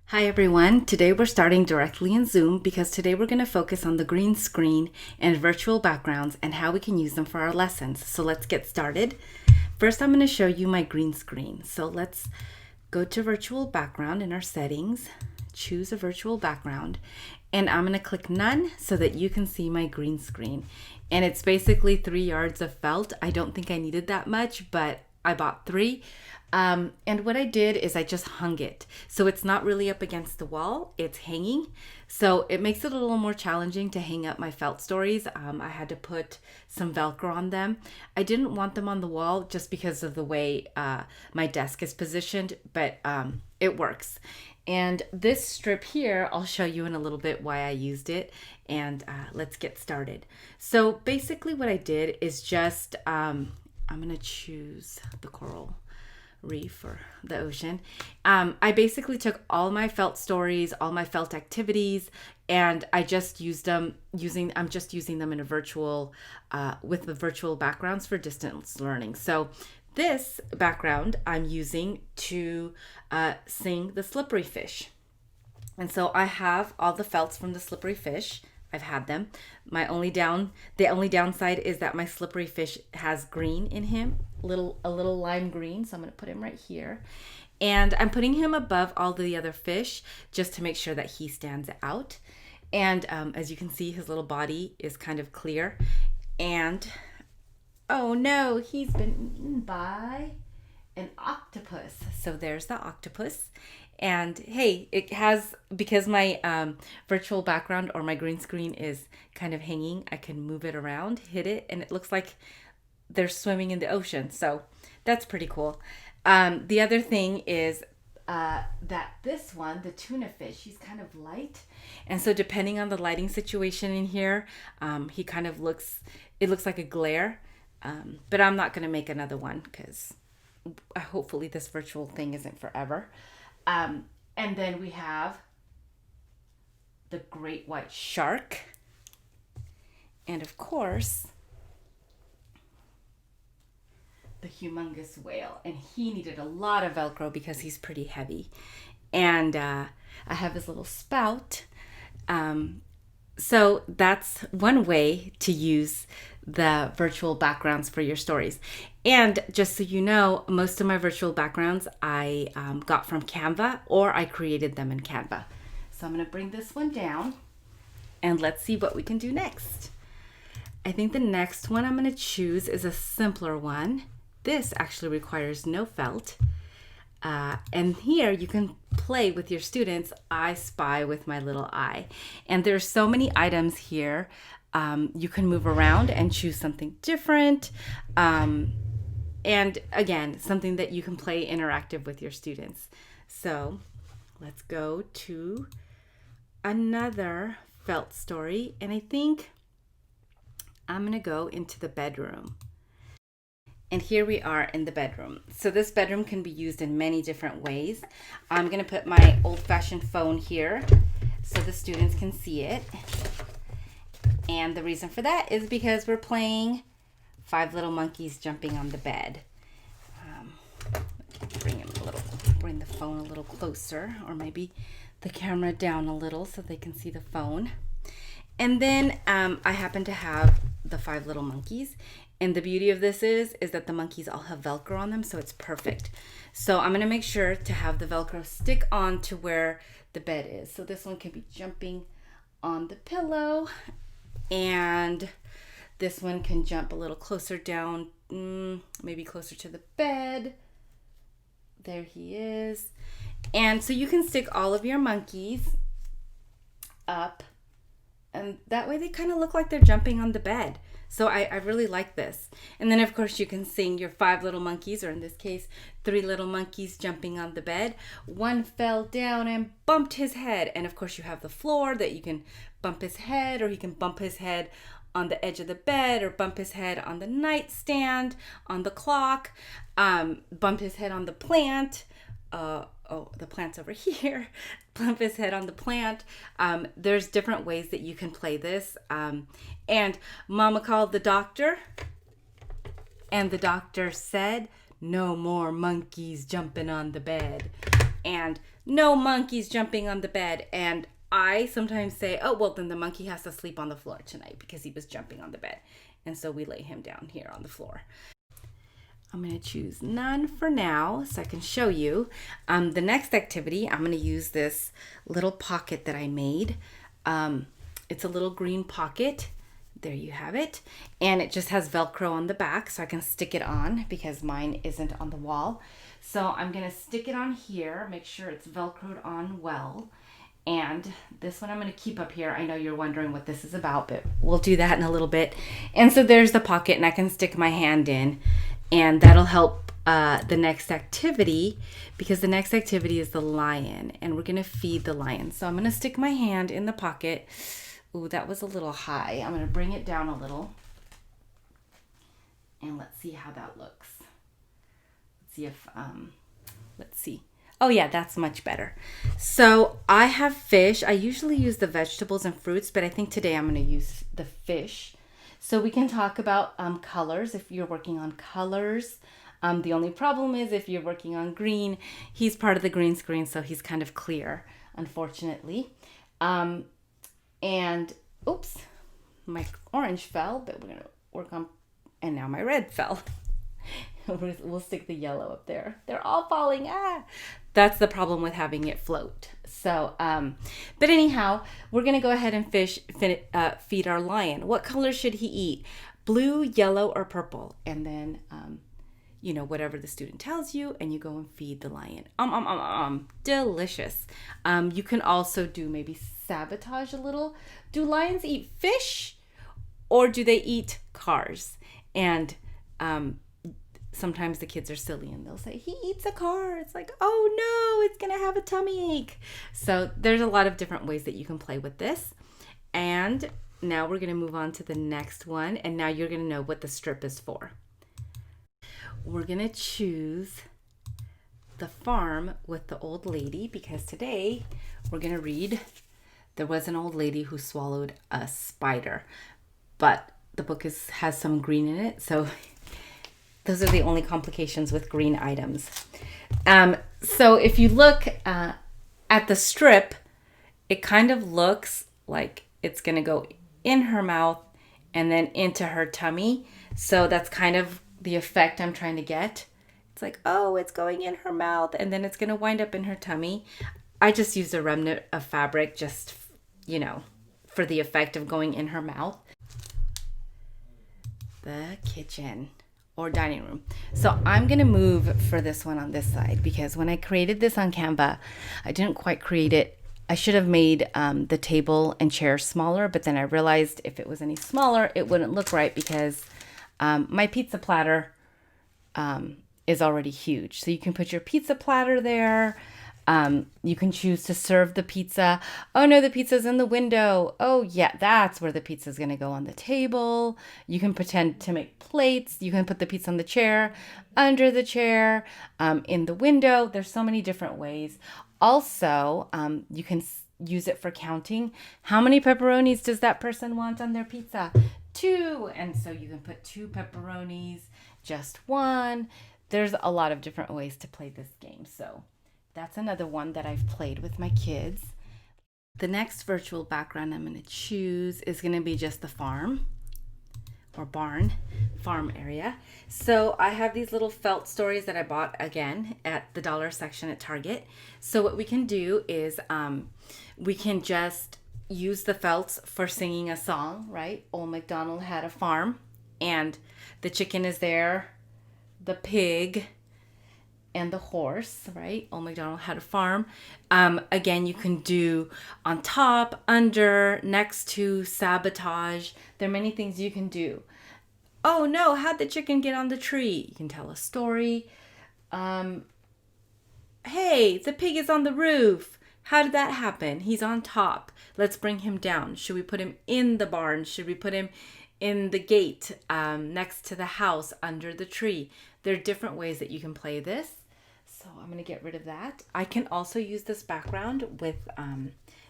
Hi everyone, today we're starting directly in Zoom because today we're going to focus on the green screen and virtual backgrounds and how we can use them for our lessons. So let's get started. First I'm going to show you my green screen. So let's go to virtual background in our settings, choose a virtual background, and I'm going to click none so that you can see my green screen. And it's basically 3 yards of felt. I don't think I needed that much, but I bought 3. And what I did is I just hung it. So it's not really up against the wall, it's hanging. So it makes it a little more challenging to hang up my felt stories. I had to put some Velcro on them. I didn't want them on the wall just because of the way my desk is positioned, but it works. And this strip here, I'll show you in a little bit why I used it. And let's get started. So basically what I did is just, I'm gonna choose the coral reef or the ocean. I basically took all my felt stories, all my felt activities, and I just used them I'm just using them in a virtual, with the virtual backgrounds for distance learning. So this background I'm using to sing the slippery fish. And so I have all the felts from the slippery fish. I've had them. The only downside is that my slippery fish has green in him, a little lime green. So I'm going to put him right here. And I'm putting him above all the other fish just to make sure that he stands out. And as you can see, his little body is kind of clear. And oh no, he's been eaten by an octopus. So there's the octopus. And hey, it has, because my virtual background or my green screen is kind of hanging, I can move it around, hit it, and it looks like they're swimming in the ocean. So that's pretty cool. The other thing is that this one, the tuna fish, he's kind of light. And so depending on the lighting situation in here, he kind of it looks like a glare. But I'm not going to make another one because hopefully this virtual thing isn't forever. And then we have the great white shark. And of course, the humongous whale. And he needed a lot of Velcro because he's pretty heavy. And I have his little spout. So that's one way to use the virtual backgrounds for your stories. And just so you know, most of my virtual backgrounds I got from Canva, or I created them in Canva. So I'm going to bring this one down and let's see what we can do next. I think the next one I'm going to choose is a simpler one. This actually requires no felt. And here you can play with your students, I spy with my little eye. And there's so many items here. You can move around and choose something different. And again, something that you can play interactive with your students. So let's go to another felt story. And I think I'm going to go into the bedroom. And here we are in the bedroom. So this bedroom can be used in many different ways. I'm going to put my old-fashioned phone here so the students can see it. And the reason for that is because we're playing 5 Little Monkeys Jumping on the Bed. Bring the phone a little closer, or maybe the camera down a little so they can see the phone. And then I happen to have the 5 Little Monkeys. And the beauty of this is that the monkeys all have Velcro on them, so it's perfect. So I'm going to make sure to have the Velcro stick on to where the bed is. So this one can be jumping on the pillow, and this one can jump a little closer down, maybe closer to the bed. There he is. And so you can stick all of your monkeys up, and that way they kind of look like they're jumping on the bed. So I really like this. And then of course you can sing your 5 little monkeys, or in this case, 3 little monkeys jumping on the bed. One fell down and bumped his head. And of course you have the floor that you can bump his head, or he can bump his head on the edge of the bed, or bump his head on the nightstand, on the clock, bump his head on the plant. The plant's over here. Bump his head on the plant. There's different ways that you can play this. And Mama called the doctor, and the doctor said, "No more monkeys jumping on the bed." And no monkeys jumping on the bed. And I sometimes say, oh, well, then the monkey has to sleep on the floor tonight because he was jumping on the bed. And so we lay him down here on the floor. I'm going to choose none for now so I can show you. The next activity, I'm going to use this little pocket that I made. It's a little green pocket. There you have it. And it just has Velcro on the back so I can stick it on because mine isn't on the wall. So I'm going to stick it on here, make sure it's Velcroed on well. And this one I'm going to keep up here. I know you're wondering what this is about, but we'll do that in a little bit. And so there's the pocket and I can stick my hand in, and that'll help the next activity, because the next activity is the lion and we're going to feed the lion. So I'm going to stick my hand in the pocket. Ooh, that was a little high. I'm going to bring it down a little and let's see how that looks. Let's see if, let's see. Oh yeah, that's much better. So I have fish. I usually use the vegetables and fruits, but I think today I'm going to use the fish. So we can talk about colors if you're working on colors. The only problem is if you're working on green, he's part of the green screen, so he's kind of clear, unfortunately. And oops, my orange fell, but we're going to work on, and now my red fell. We'll stick the yellow up there. They're all falling. That's the problem with having it float. So, but anyhow, we're going to go ahead and feed our lion. What color should he eat? Blue, yellow, or purple? And then, whatever the student tells you, and you go and feed the lion. Delicious. You can also do maybe sabotage a little. Do lions eat fish or do they eat cars? And, sometimes the kids are silly and they'll say, he eats a car. It's like, oh no, it's going to have a tummy ache. So there's a lot of different ways that you can play with this. And now we're going to move on to the next one. And now you're going to know what the strip is for. We're going to choose the farm with the old lady, because today we're going to read, there was an old lady who swallowed a spider, but the book has some green in it. So those are the only complications with green items. So if you look at the strip, it kind of looks like it's going to go in her mouth and then into her tummy. So that's kind of the effect I'm trying to get. It's like, oh, it's going in her mouth and then it's going to wind up in her tummy. I just used a remnant of fabric just, for the effect of going in her mouth. The kitchen. Or dining room. So I'm going to move for this one on this side, because when I created this on Canva, I didn't quite create it. I should have made the table and chair smaller, but then I realized if it was any smaller, it wouldn't look right, because my pizza platter is already huge. So you can put your pizza platter there. You can choose to serve the pizza. Oh no, the pizza's in the window. Oh yeah, that's where the pizza's going to go on the table. You can pretend to make plates. You can put the pizza on the chair, under the chair, in the window. There's so many different ways. Also, you can use it for counting. How many pepperonis does that person want on their pizza? 2. And so you can put 2 pepperonis, just 1. There's a lot of different ways to play this game. So that's another one that I've played with my kids. The next virtual background I'm going to choose is going to be just the farm or farm area. So I have these little felt stories that I bought again at the dollar section at Target. So what we can do is we can just use the felts for singing a song, right? Old MacDonald had a farm, and the chicken is there, the pig, and the horse, right? Old MacDonald had a farm. Again, you can do on top, under, next to, sabotage. There are many things you can do. Oh no, how'd the chicken get on the tree? You can tell a story. Hey, the pig is on the roof. How did that happen? He's on top. Let's bring him down. Should we put him in the barn? Should we put him in the gate, next to the house, under the tree? There are different ways that you can play this. So I'm going to get rid of that. I can also use this background with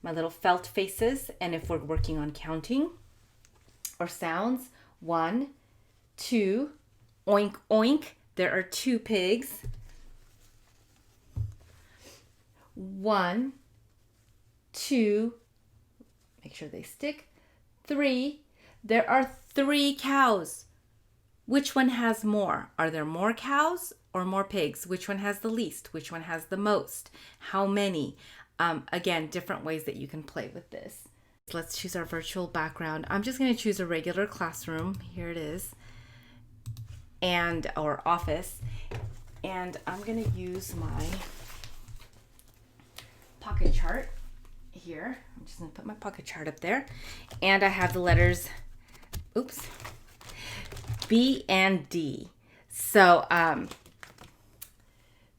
my little felt faces. And if we're working on counting or sounds, 1, 2, oink, oink. There are 2 pigs. 1, 2, make sure they stick, 3. There are 3 cows. Which one has more? Are there more cows or more pigs? Which one has the least? Which one has the most? How many? Again, different ways that you can play with this. Let's choose our virtual background. I'm just going to choose a regular classroom. Here it is. Or office. And I'm going to use my pocket chart here. I'm just going to put my pocket chart up there. And I have the letters, B and D. So let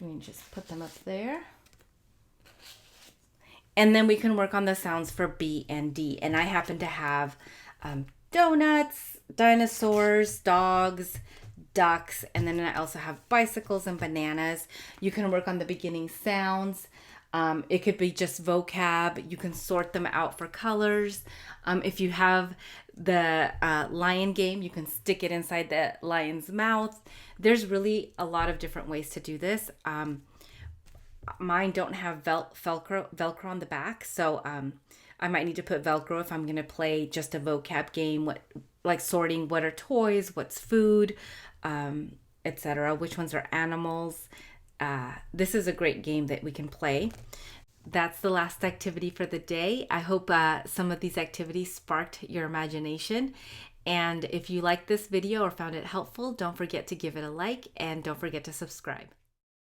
me just put them up there. And then we can work on the sounds for B and D. And I happen to have donuts, dinosaurs, dogs, ducks, and then I also have bicycles and bananas. You can work on the beginning sounds. It could be just vocab. You can sort them out for colors. If you have the lion game, you can stick it inside the lion's mouth. There's really a lot of different ways to do this. Mine don't have Velcro on the back, so I might need to put Velcro if I'm going to play just a vocab game, like sorting what are toys, what's food, etc. Which ones are animals. This is a great game that we can play. That's the last activity for the day. I hope some of these activities sparked your imagination. And if you liked this video or found it helpful, don't forget to give it a like and don't forget to subscribe.